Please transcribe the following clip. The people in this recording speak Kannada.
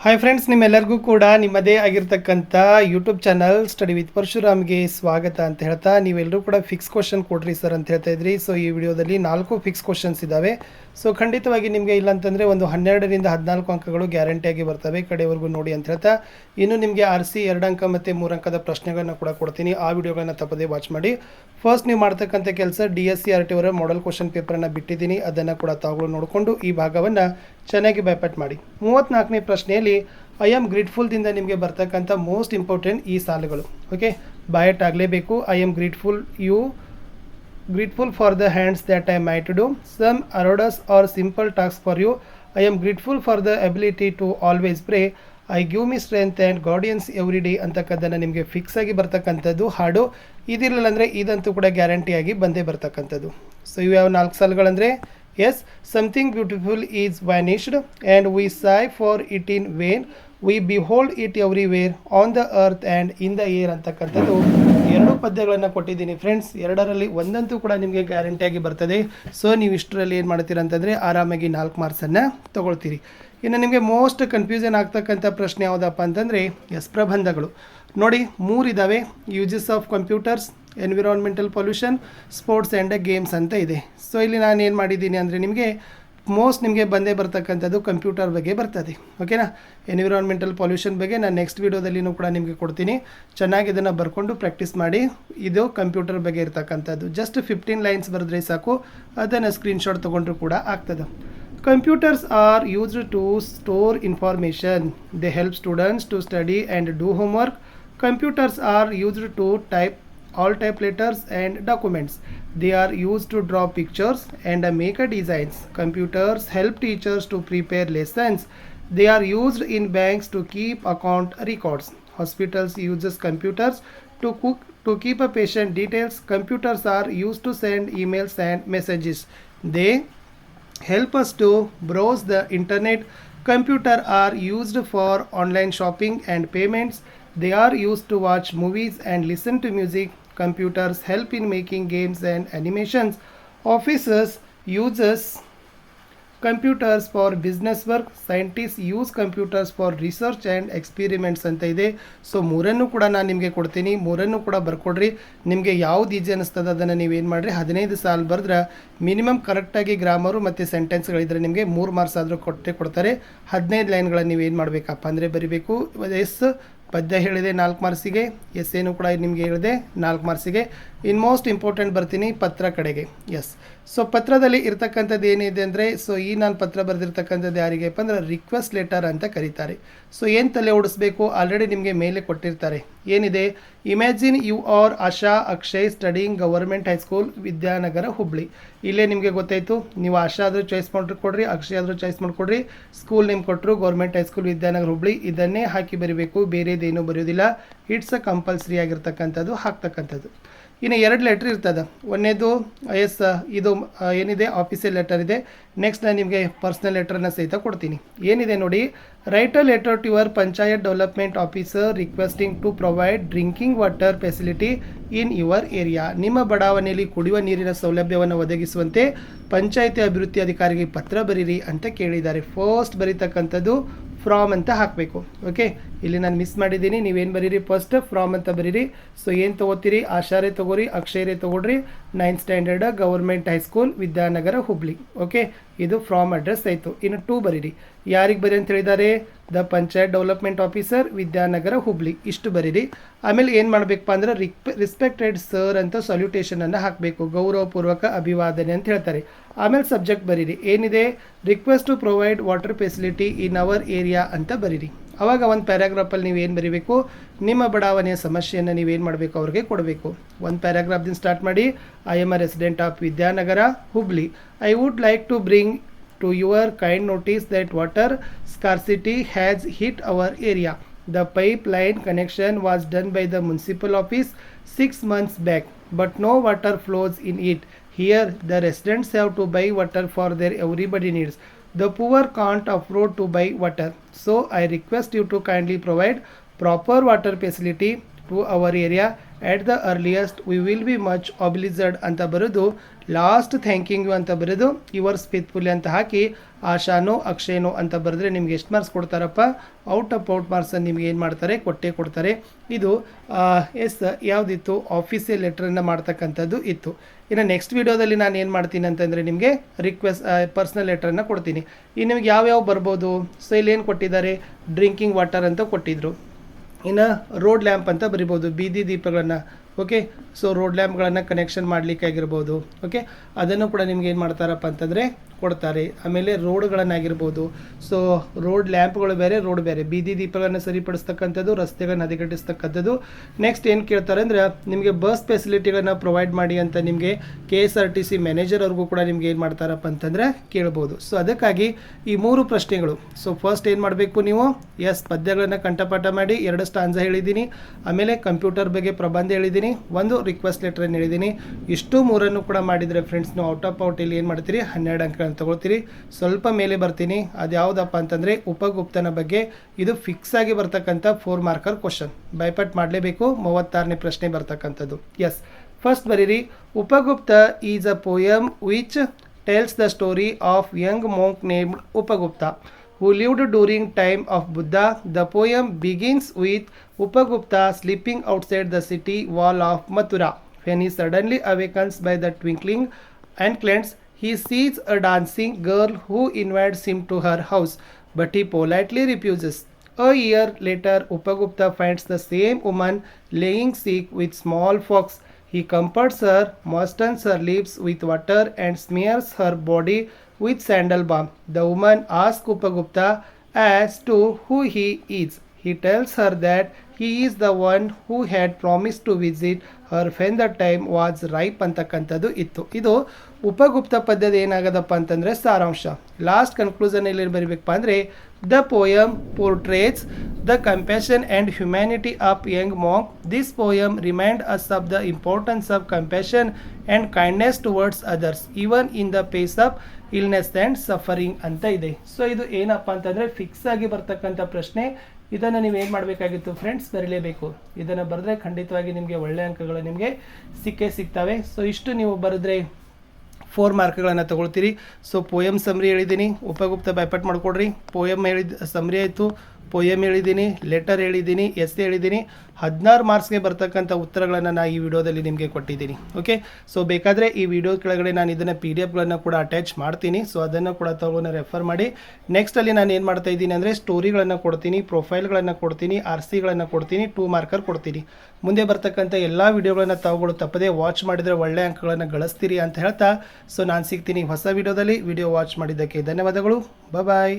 ಹಾಯ್ ಫ್ರೆಂಡ್ಸ್, ನಿಮ್ಮೆಲ್ಲರಿಗೂ ಕೂಡ ನಿಮ್ಮದೇ ಆಗಿರ್ತಕ್ಕಂಥ ಯೂಟ್ಯೂಬ್ ಚಾನಲ್ ಸ್ಟಡಿ ವಿತ್ ಪರಶುರಾಮ್ಗೆ ಸ್ವಾಗತ ಅಂತ ಹೇಳ್ತಾ, ನೀವೆಲ್ಲರೂ ಕೂಡ ಫಿಕ್ಸ್ ಕ್ವಶನ್ ಕೊಡ್ರಿ ಸರ್ ಅಂತ ಹೇಳ್ತಾ ಇದ್ರಿ. ಸೊ ಈ ವಿಡಿಯೋದಲ್ಲಿ 4 ಫಿಕ್ಸ್ ಕ್ವಶನ್ಸ್ ಇದ್ದಾವೆ. ಸೊ ಖಂಡಿತವಾಗಿ ನಿಮಗೆ ಇಲ್ಲ ಅಂತಂದರೆ ಒಂದು 12ರಿಂದ 14 ಅಂಕಗಳು ಗ್ಯಾರಂಟಿಯಾಗಿ ಬರ್ತವೆ. ಕಡೆವರೆಗೂ ನೋಡಿ ಅಂತ ಹೇಳ್ತಾ, ಇನ್ನು ನಿಮಗೆ RC 2 ಅಂಕ ಮತ್ತು 3 ಅಂಕದ ಪ್ರಶ್ನೆಗಳನ್ನು ಕೂಡ ಕೊಡ್ತೀನಿ. ಆ ವಿಡಿಯೋಗಳನ್ನ ತಪ್ಪದೇ ವಾಚ್ ಮಾಡಿ. ಫಸ್ಟ್ ನೀವು ಮಾಡ್ತಕ್ಕಂಥ ಕೆಲಸ DSC RT ಅವರ ಮಾಡೆಲ್ ಕ್ವಶನ್ ಪೇಪರನ್ನು ಬಿಟ್ಟಿದ್ದೀನಿ, ಅದನ್ನು ಕೂಡ ತಾವುಗಳು ನೋಡಿಕೊಂಡು ಈ ಭಾಗವನ್ನು ಚೆನ್ನಾಗಿ ಬೈಪಾಟ್ ಮಾಡಿ. 34ನೇ ಪ್ರಶ್ನೆಯಲ್ಲಿ ಐ ಆಮ್ ಗ್ರೇಟ್ಫುಲ್ದಿಂದ ನಿಮಗೆ ಬರ್ತಕ್ಕಂಥ ಮೋಸ್ಟ್ ಇಂಪಾರ್ಟೆಂಟ್ ಈ ಸಾಲುಗಳು. ಓಕೆ, ಬೈಟ್ ಆಗಲೇಬೇಕು. I am grateful for the hands that I might do some arduous or simple task for you. I am grateful for the ability to always pray. I give me strength and guardians every day ಅಂತಕ್ಕದ್ದನ್ನು ನಿಮಗೆ ಫಿಕ್ಸ್ ಆಗಿ ಬರ್ತಕ್ಕಂಥದ್ದು ಹಾಡು. ಇದಿರಲಿಲ್ಲ ಅಂದರೆ ಇದಂತೂ ಕೂಡ ಗ್ಯಾರಂಟಿಯಾಗಿ ಬಂದೇ ಬರ್ತಕ್ಕಂಥದ್ದು. ಸೊ ಇವು ಯಾವ 4 ಸಾಲುಗಳಂದರೆ, yes, something beautiful is vanished and we sigh for it in vain, we behold it everywhere on the earth and in the air ಅಂತಕ್ಕಂಥದ್ದು 2 ಪದ್ಯಗಳನ್ನು ಕೊಟ್ಟಿದ್ದೀನಿ ಫ್ರೆಂಡ್ಸ್. 2ರಲ್ಲಿ ಒಂದಂತೂ ಕೂಡ ನಿಮಗೆ ಗ್ಯಾರಂಟಿಯಾಗಿ ಬರ್ತದೆ. ಸೊ ನೀವು ಇಷ್ಟರಲ್ಲಿ ಏನು ಮಾಡ್ತೀರ ಅಂತಂದರೆ ಆರಾಮಾಗಿ 4 ಮಾರ್ಕ್ಸನ್ನು ತೊಗೊಳ್ತೀರಿ. ಇನ್ನು ನಿಮಗೆ ಮೋಸ್ಟ್ ಕನ್ಫ್ಯೂಷನ್ ಆಗ್ತಕ್ಕಂಥ ಪ್ರಶ್ನೆ ಯಾವುದಪ್ಪ ಅಂತಂದರೆ, ಎಸ್, ಪ್ರಬಂಧಗಳು ನೋಡಿ 3 ಇದ್ದಾವೆ. Uses of computers, environmental pollution, sports and games ಅಂತ ಇದೆ. ಸೊ ಇಲ್ಲಿ ನಾನು ಏನು ಮಾಡಿದ್ದೀನಿ ಅಂದರೆ, ನಿಮಗೆ ಬಂದೇ ಬರ್ತಕ್ಕಂಥದ್ದು ಕಂಪ್ಯೂಟರ್ ಬಗ್ಗೆ ಬರ್ತದೆ. ಓಕೆನಾ. ಎನ್ವಿರಾನ್ಮೆಂಟಲ್ ಪೊಲ್ಯೂಷನ್ ಬಗ್ಗೆ ನಾನು ನೆಕ್ಸ್ಟ್ ವೀಡಿಯೋದಲ್ಲಿನೂ ಕೂಡ ನಿಮಗೆ ಕೊಡ್ತೀನಿ. ಚೆನ್ನಾಗಿ ಇದನ್ನು ಬರ್ಕೊಂಡು ಪ್ರಾಕ್ಟೀಸ್ ಮಾಡಿ. ಇದು ಕಂಪ್ಯೂಟರ್ ಬಗ್ಗೆ ಇರ್ತಕ್ಕಂಥದ್ದು. ಜಸ್ಟ್ 15 ಲೈನ್ಸ್ ಬರೆದ್ರೆ ಸಾಕು, ಅದನ್ನು ಸ್ಕ್ರೀನ್ಶಾಟ್ ತೊಗೊಂಡ್ರೂ ಕೂಡ ಆಗ್ತದೆ. Computers are used to store information. They help students to study and do homework. Computers are used to type letters and documents. They are used to draw pictures and make designs. Computers help teachers to prepare lessons. They are used in banks to keep account records. Hospitals uses computers to keep a patient details. Computers are used to send emails and messages. They help us to browse the internet. Computers are used for online shopping and payments. They are used to watch movies and listen to music. Computers help in making games and animations. Offices uses computers for business work. Scientists use computers for research and experiments ಅಂತ ಇದೆ. ಸೊ 3 ಕೂಡ ನಾನು ನಿಮಗೆ ಕೊಡ್ತೀನಿ. 3 ಕೂಡ ಬರ್ಕೊಡ್ರಿ. ನಿಮಗೆ ಯಾವ್ದು ಈಜಿ ಅನ್ನಿಸ್ತದೆ ಅದನ್ನು ನೀವೇನು ಮಾಡಿರಿ, 15 ಸಾಲು ಬರೆದ್ರೆ ಮಿನಿಮಮ್ ಕರೆಕ್ಟಾಗಿ ಗ್ರಾಮರು ಮತ್ತು ಸೆಂಟೆನ್ಸ್ಗಳಿದ್ರೆ ನಿಮಗೆ 3 ಮಾರ್ಕ್ಸ್ ಆದರೂ ಕೊಡ್ತಾರೆ. 15 ಲೈನ್ಗಳನ್ನು ನೀವೇನು ಮಾಡಬೇಕಪ್ಪ ಅಂದರೆ ಬರಿಬೇಕು. ಎಸ್ ಪದ್ಯ ಹೇಳಿದೆ 4 ಮಾರ್ಕ್ಸಿಗೆ, ಎಸ್ ಏನು ಕೂಡ ನಿಮಗೆ ಹೇಳಿದೆ 4 ಮಾರ್ಕ್ಸಿಗೆ. ಇನ್ ಮೋಸ್ಟ್ ಇಂಪಾರ್ಟೆಂಟ್ ಬರ್ತೀನಿ ಪತ್ರ ಕಡೆಗೆ. ಎಸ್, ಸೊ ಪತ್ರದಲ್ಲಿ ಇರ್ತಕ್ಕಂಥದ್ದು ಏನಿದೆ ಅಂದರೆ, ಸೊ ನಾನು ಪತ್ರ ಬರೆದಿರ್ತಕ್ಕಂಥದ್ದು ಯಾರಿಗೆಪ್ಪ ಅಂದರೆ ರಿಕ್ವೆಸ್ಟ್ ಲೆಟರ್ ಅಂತ ಕರೀತಾರೆ. ಸೊ ಏನು ತಲೆ ಓಡಿಸ್ಬೇಕು, ಆಲ್ರೆಡಿ ನಿಮಗೆ ಮೇಲೆ ಕೊಟ್ಟಿರ್ತಾರೆ. ಏನಿದೆ, imagine you are Asha Akshay studying government high school Vidyanagar Hubli. ಇಲ್ಲೇ ನಿಮಗೆ ಗೊತ್ತಾಯಿತು. ನೀವು ಆಶಾ ಆದರೂ ಚಾಯ್ಸ್ ಮಾಡಿಕೊಡ್ರಿ, ಅಕ್ಷಯ್ ಆದರೂ ಚಾಯ್ಸ್ ಮಾಡಿಕೊಡ್ರಿ. ಸ್ಕೂಲ್ ನೇಮ್ ಕೊಟ್ಟರು ಗೌರ್ಮೆಂಟ್ ಹೈಸ್ಕೂಲ್ ವಿದ್ಯಾನಗರ ಹುಬ್ಳಿ, ಇದನ್ನೇ ಹಾಕಿ ಬರೀಬೇಕು, ಬೇರೆದೇನೂ ಬರೆಯೋದಿಲ್ಲ. ಇಟ್ಸ್ ಅ ಕಂಪಲ್ಸರಿ ಆಗಿರ್ತಕ್ಕಂಥದ್ದು ಹಾಕ್ತಕ್ಕಂಥದ್ದು. ಇನ್ನು 2 ಲೆಟ್ರ್ ಇರ್ತದೆ. ಒಂದೇದು ಎಸ್, ಇದು ಏನಿದೆ ಆಫೀಸಿಯಲ್ ಲೆಟರ್ ಇದೆ. ನೆಕ್ಸ್ಟ್ ನಾನು ನಿಮಗೆ ಪರ್ಸ್ನಲ್ ಲೆಟರನ್ನು ಸಹಿತ ಕೊಡ್ತೀನಿ. ಏನಿದೆ ನೋಡಿ, write a letter to your panchayat development officer requesting to provide drinking water facility in your area. ನಿಮ್ಮ ಬಡಾವಣೆಯಲ್ಲಿ ಕುಡಿಯುವ ನೀರಿನ ಸೌಲಭ್ಯವನ್ನು ಒದಗಿಸುವಂತೆ ಪಂಚಾಯತಿ ಅಭಿವೃದ್ಧಿ ಅಧಿಕಾರಿಗೆ ಪತ್ರ ಬರೀರಿ ಅಂತ ಕೇಳಿದ್ದಾರೆ. ಫಸ್ಟ್ ಬರೀತಕ್ಕಂಥದ್ದು ಫ್ರಾಮ್ ಅಂತ ಹಾಕಬೇಕು. ಓಕೆ, ಇಲ್ಲಿ ನಾನು ಮಿಸ್ ಮಾಡಿದ್ದೀನಿ. ನೀವೇನು ಬರೀರಿ, ಫಸ್ಟ್ ಫ್ರಾಮ್ ಅಂತ ಬರೀರಿ. ಸೊ ಏನು ತೊಗೋತೀರಿ, ಆಶಾರೇ ತೊಗೋರಿ, ಅಕ್ಷಯರೇ ತೊಗೊಳ್ರಿ. 9th standard government high school Vidyanagar Hubli. Okay, ಇದು ಫ್ರಾಮ್ ಅಡ್ರೆಸ್ ಆಯಿತು. ಇನ್ನು 2 ಬರೀರಿ. ಯಾರಿಗೆ ಬರೀ ಅಂತ ಹೇಳಿದ್ದಾರೆ, the panchayat development officer Vidyanagar Hubli, ಇಷ್ಟು ಬರೀರಿ. ಆಮೇಲೆ ಏನು ಮಾಡಬೇಕಪ್ಪ ಅಂದ್ರೆ ರಿಸ್ಪೆಕ್ಟೆಡ್ ಸರ್ ಅಂತ ಸಲ್ಯೂಟೇಷನನ್ನು ಹಾಕಬೇಕು. ಗೌರವಪೂರ್ವಕ ಅಭಿವಾದನೆ ಅಂತ ಹೇಳ್ತಾರೆ. ಆಮೇಲೆ ಸಬ್ಜೆಕ್ಟ್ ಬರೀರಿ. ಏನಿದೆ, request to provide water facility in our area ಅಂತ ಬರೀರಿ. ಆವಾಗ ಒಂದು ಪ್ಯಾರಾಗ್ರಾಫಲ್ಲಿ ನೀವೇನು ಬರೀಬೇಕು, ನಿಮ್ಮ ಬಡಾವಣೆಯ ಸಮಸ್ಯೆಯನ್ನು ನೀವೇನು ಮಾಡಬೇಕು, ಅವ್ರಿಗೆ ಕೊಡಬೇಕು. ಒಂದು ಪ್ಯಾರಾಗ್ರಾಫ್ದಿಂದ ಸ್ಟಾರ್ಟ್ ಮಾಡಿ. I am a resident of Vidyanagar Hubli. I would like to bring to your kind notice that water scarcity has hit our area. The pipeline connection was done by the municipal office 6 months back, but no water flows in it. Here the residents have to buy water for their everybody needs. The poor can't afford to buy water. So I request you to kindly provide proper water facility to our area at the earliest we will be much obliged ಅಂತ ಬರೆದು ಲಾಸ್ಟ್ ಥ್ಯಾಂಕಿಂಗ್ ಯು ಅಂತ ಬರೆದು ಯುವರ್ಸ್ ಫೇತ್ಫುಲಿ ಅಂತ ಹಾಕಿ ಆಶಾನೋ ಅಕ್ಷಯನೋ ಅಂತ ಬರೆದ್ರೆ ನಿಮ್ಗೆ ಎಷ್ಟು ಮಾರ್ಕ್ಸ್ ಕೊಡ್ತಾರಪ್ಪ? ಔಟ್ ಆಫ್ ಔಟ್ ಮಾರ್ಕ್ಸನ್ನು ನಿಮ್ಗೆ ಏನು ಮಾಡ್ತಾರೆ? ಕೊಟ್ಟೇ ಕೊಡ್ತಾರೆ. ಇದು ಯಾವುದಿತ್ತು? ಆಫೀಸಿಯಲ್ ಲೆಟ್ರನ್ನು ಮಾಡ್ತಕ್ಕಂಥದ್ದು ಇತ್ತು. ಇನ್ನು ನೆಕ್ಸ್ಟ್ ವೀಡಿಯೋದಲ್ಲಿ ನಾನು ಏನು ಮಾಡ್ತೀನಿ ಅಂತಂದರೆ ನಿಮಗೆ ಪರ್ಸ್ನಲ್ ಲೆಟ್ರನ್ನು ಕೊಡ್ತೀನಿ. ಈ ನಿಮ್ಗೆ ಯಾವ್ಯಾವ ಬರ್ಬೋದು? ಸೊ ಇಲ್ಲಿ ಏನು ಕೊಟ್ಟಿದ್ದಾರೆ? ಡ್ರಿಂಕಿಂಗ್ ವಾಟರ್ ಅಂತ ಕೊಟ್ಟಿದ್ರು. ಇನ್ನು ರೋಡ್ ಲ್ಯಾಂಪ್ ಅಂತ ಬರಿಬೋದು, ಬೀದಿ ದೀಪಗಳನ್ನು. ಓಕೆ, ಸೊ ರೋಡ್ ಲ್ಯಾಂಪ್ಗಳನ್ನು ಕನೆಕ್ಷನ್ ಮಾಡಲಿಕ್ಕಾಗಿರ್ಬೋದು. ಓಕೆ, ಅದನ್ನು ಕೂಡ ನಿಮ್ಗೆ ಏನು ಮಾಡ್ತಾರಪ್ಪ ಅಂತಂದರೆ ಕೊಡ್ತಾರೆ. ಆಮೇಲೆ ರೋಡ್ಗಳನ್ನಾಗಿರ್ಬೋದು. ಸೊ ರೋಡ್ ಲ್ಯಾಂಪ್ಗಳು ಬೇರೆ, ರೋಡ್ ಬೇರೆ. ಬೀದಿ ದೀಪಗಳನ್ನು ಸರಿಪಡಿಸ್ತಕ್ಕಂಥದ್ದು, ರಸ್ತೆಗಳನ್ನು ಹದಗೆಡಿಸ್ತಕ್ಕಂಥದ್ದು. ನೆಕ್ಸ್ಟ್ ಏನು ಕೇಳ್ತಾರೆ ಅಂದರೆ ನಿಮಗೆ ಬಸ್ ಫೆಸಿಲಿಟಿಗಳನ್ನು ಪ್ರೊವೈಡ್ ಮಾಡಿ ಅಂತ ನಿಮಗೆ KSRTC ಮ್ಯಾನೇಜರ್ ಅವ್ರಿಗೂ ಕೂಡ ನಿಮ್ಗೆ ಏನು ಮಾಡ್ತಾರಪ್ಪ ಅಂತಂದರೆ ಕೇಳ್ಬೋದು. ಸೊ ಅದಕ್ಕಾಗಿ ಈ 3 ಪ್ರಶ್ನೆಗಳು. ಸೊ ಫಸ್ಟ್ ಏನು ಮಾಡಬೇಕು ನೀವು? ಪದ್ಯಗಳನ್ನು ಕಂಠಪಾಠ ಮಾಡಿ 2 ಸ್ಟಾಂಜ ಹೇಳಿದ್ದೀನಿ. ಆಮೇಲೆ ಕಂಪ್ಯೂಟರ್ ಬಗ್ಗೆ ಪ್ರಬಂಧ ಹೇಳಿದ್ದೀನಿ, 1 ರಿಕ್ವೆಸ್ಟ್ ಲೆಟ್ರನ್ನು ಹೇಳಿದ್ದೀನಿ. ಇಷ್ಟು 3 ಕೂಡ ಮಾಡಿದರೆ ಫ್ರೆಂಡ್ಸ್ ನೀವು ಔಟ್ ಆಫ್ ಔಟ್ ಇಲ್ಲಿ ಏನು ಮಾಡ್ತೀರಿ? 12 ಅಂಕಗಳನ್ನು ತಗೊಳ್ತೀರಿ. ಸ್ವಲ್ಪ ಮೇಲೆ ಬರ್ತೀನಿ, ಅದು ಯಾವುದಪ್ಪ ಅಂತಂದರೆ ಉಪಗುಪ್ತನ ಬಗ್ಗೆ. ಇದು ಫಿಕ್ಸ್ ಆಗಿ ಬರ್ತಕ್ಕಂಥ 4 ಮಾರ್ಕರ್ ಕ್ವಶನ್. ಬೈಪಟ್ ಮಾಡಲೇಬೇಕು. 36ನೇ ಪ್ರಶ್ನೆ ಬರ್ತಕ್ಕಂಥದ್ದು. ಫಸ್ಟ್ ಬರೀರಿ, Upagupta is a poem which tells the story of Young monk named Upagupta who lived during time of Buddha. The poem begins with Upagupta sleeping outside the city wall of Mathura. When he suddenly awakens by the twinkling anklets, he sees a dancing girl who invites him to her house, but he politely refuses. A year later, Upagupta finds the same woman laying sick with smallpox. He comforts her, moistens her lips with water, and smears her body with sandal balm. The woman asks Upagupta as to who he is. He tells her that he is the one who had promised to visit her when the time was ripe ಅಂತಕ್ಕಂಥದ್ದು ಇತ್ತು. ಇದು ಉಪಗುಪ್ತ ಪದ್ಯದ ಏನಾಗದಪ್ಪ ಅಂತಂದರೆ ಸಾರಾಂಶ. ಲಾಸ್ಟ್ ಕನ್ಕ್ಲೂಷನ್ ಎಲ್ಲಿ ಬರೀಬೇಕಪ್ಪ ಅಂದರೆ the poem portraits the compassion and humanity of Young monk. This poem remind us of the importance of compassion and kindness towards others even in the phase of illness and suffering ಅಂತ ಇದೆ. ಸೊ ಇದು ಏನಪ್ಪ ಅಂತಂದರೆ ಫಿಕ್ಸ್ ಆಗಿ ಬರ್ತಕ್ಕಂಥ ಪ್ರಶ್ನೆ. ಇದನ್ನು ನೀವು ಏನು ಮಾಡಬೇಕಾಗಿತ್ತು ಫ್ರೆಂಡ್ಸ್? ಬರೀಲೇಬೇಕು. ಇದನ್ನು ಬರೆದ್ರೆ ಖಂಡಿತವಾಗಿ ನಿಮಗೆ ಒಳ್ಳೆಯ ಅಂಕಗಳು ನಿಮಗೆ ಸಿಗ್ತವೆ. ಸೊ ಇಷ್ಟು ನೀವು ಬರೆದ್ರೆ 4 ಮಾರ್ಕ್ಗಳನ್ನು ತಗೊಳ್ತೀರಿ. ಸೊ ಪೋಯಮ್ ಸಮ್ರಿ ಹೇಳಿದ್ದೀನಿ, ಉಪಗುಪ್ತ ಬೈಪಟ್ ಮಾಡಿಕೊಡ್ರಿ. ಪೋಯಮ್ ಸಮ್ರಿ ಆಯಿತು, ಪೋಯಮ್ ಹೇಳಿದ್ದೀನಿ, ಲೆಟರ್ ಹೇಳಿದ್ದೀನಿ, ಹೇಳಿದ್ದೀನಿ. 16 ಮಾರ್ಕ್ಸ್ಗೆ ಬರ್ತಕ್ಕಂಥ ಉತ್ತರಗಳನ್ನು ನಾನು ಈ ವಿಡಿಯೋದಲ್ಲಿ ನಿಮಗೆ ಕೊಟ್ಟಿದ್ದೀನಿ. ಓಕೆ, ಸೊ ಬೇಕಾದರೆ ಈ ವಿಡಿಯೋ ಕೆಳಗಡೆ ನಾನು ಇದನ್ನು PDF ಕೂಡ ಅಟ್ಯಾಚ್ ಮಾಡ್ತೀನಿ. ಸೊ ಅದನ್ನು ಕೂಡ ತಗೊಂಡು ರೆಫರ್ ಮಾಡಿ. ನೆಕ್ಸ್ಟಲ್ಲಿ ನಾನು ಏನು ಮಾಡ್ತಾ ಇದ್ದೀನಿ ಅಂದರೆ ಸ್ಟೋರಿಗಳನ್ನು ಕೊಡ್ತೀನಿ, ಪ್ರೊಫೈಲ್ಗಳನ್ನು ಕೊಡ್ತೀನಿ, RCಗಳನ್ನು ಕೊಡ್ತೀನಿ, 2 ಮಾರ್ಕರ್ ಕೊಡ್ತೀನಿ. ಮುಂದೆ ಬರ್ತಕ್ಕಂಥ ಎಲ್ಲ ವಿಡಿಯೋಗಳನ್ನು ತಾವುಗಳು ತಪ್ಪದೇ ವಾಚ್ ಮಾಡಿದರೆ ಒಳ್ಳೆಯ ಅಂಕಗಳನ್ನು ಗಳಿಸ್ತೀರಿ ಅಂತ ಹೇಳ್ತಾ ಸೊ ನಾನು ಸಿಗ್ತೀನಿ ಹೊಸ ವಿಡಿಯೋದಲ್ಲಿ. ವಿಡಿಯೋ ವಾಚ್ ಮಾಡಿದ್ದಕ್ಕೆ ಧನ್ಯವಾದಗಳು. ಬಾಯ್.